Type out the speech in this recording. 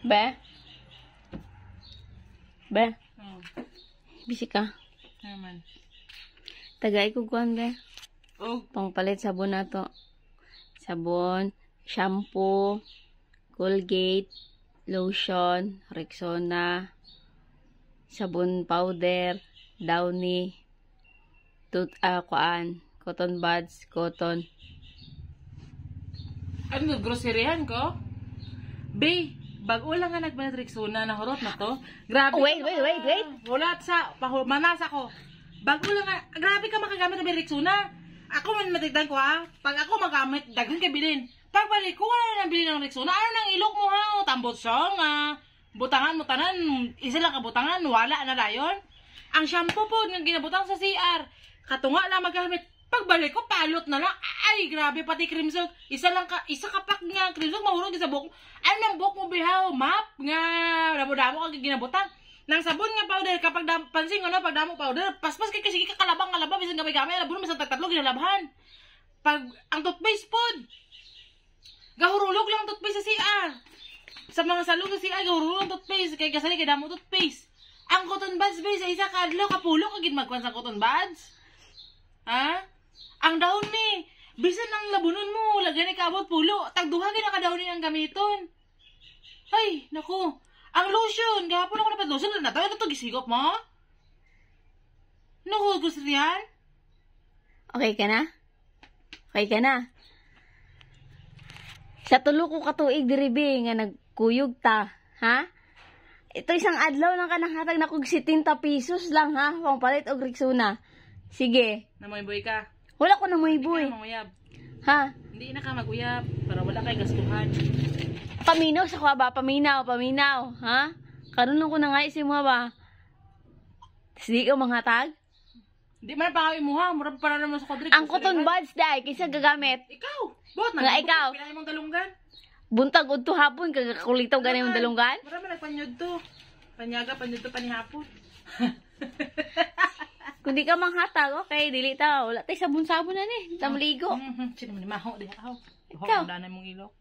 Be? Be? Oh. Busy ka? Naman. Tagay ko kuhan, be. Oh. Pangpalit sabon na to. Sabon, shampoo, Colgate, lotion, Rexona, sabon powder, Downy, cotton buds, cotton. Ano, groceryhan ko? Be, bago lang nga nagbalat Rexona na horot na to. Grabe. Oh, wait. Wala sa, manasa ko. Bago lang nga, grabe ka makagamit ng Rexona. Ako man matigdan ko ha. Pag ako magamit, daghan ka bilin. Pagbalik ko, wala nang bilin ng Rexona. Ano nang ilok mo ha? O, tambot song ha. Butangan mo tanan, isa lang kabutangan, wala na dayon. Ang shampoo po, nga ginabutang sa CR. Katunga lang magamit. Pagbalik ko, palot na lang. Ay, grabe, pati cream silk. Isa kapak nga cream silk, mahulog sa buhok. Ano ng buhok mo, bihaw? Map nga, damo-damo ka ginabutang. Nang sabon nga powder, kapag pansin ano, pag damo powder, paspas kay kasi kakalabang bisan gamay-gamay, labon mo sa tatlo, ginalabahan. Pag, ang toothpaste po, gahurulog lang toothpaste sa CR. Sa mga salong sa CR, gahurulog lang toothpaste, kay kasali kay damo toothpaste. Ang cotton buds, ba, sa isa kadlaw, kapulo, kagin magkwan sa cotton buds. Ha? Ang daon ni, bisan ang labunon mo, lagyan ni kabot pulo, tagduhagin na ka daon ni ang gamiton. Ay, naku, ang lotion, gahapon ako napat lotion, na ito gisigop mo? Naku, gusto riyan? Okay ka na? Okay ka na? Sa tulo ko katuig diribi nga nagkuyog ta, ha? Ito isang adlaw lang ka nanghatag na kog 70 pesos lang ha, pangpalit og Rexona. Sige. Namoy-boy ka. Wala ko na may boy. Hindi ka manguyab. Ha? Hindi na ka maguyab para wala kay gastuhan. Paminaw sa kwa ba? Paminaw. Ha? Karon lang ko na nga isim mo ba? Hindi ka manghatag? Hindi man pa mo ha, mura para naman sa kodrig. Ang cotton buds dai kaysa gagamit. Ikaw. Bot na. Nga ikaw. Pinay mong dalunggan. Buntag udto hapon kagakulitaw gani yung dalunggan. Mura man nagpanyod to. Panyaga panyod to panihapon. Kung di ka manghatag, okay, dili ta. Wala tayo sabon-sabon na ni. Tamligo. Sino mo ni maho di ako. Ikaw. Danay mong ilok.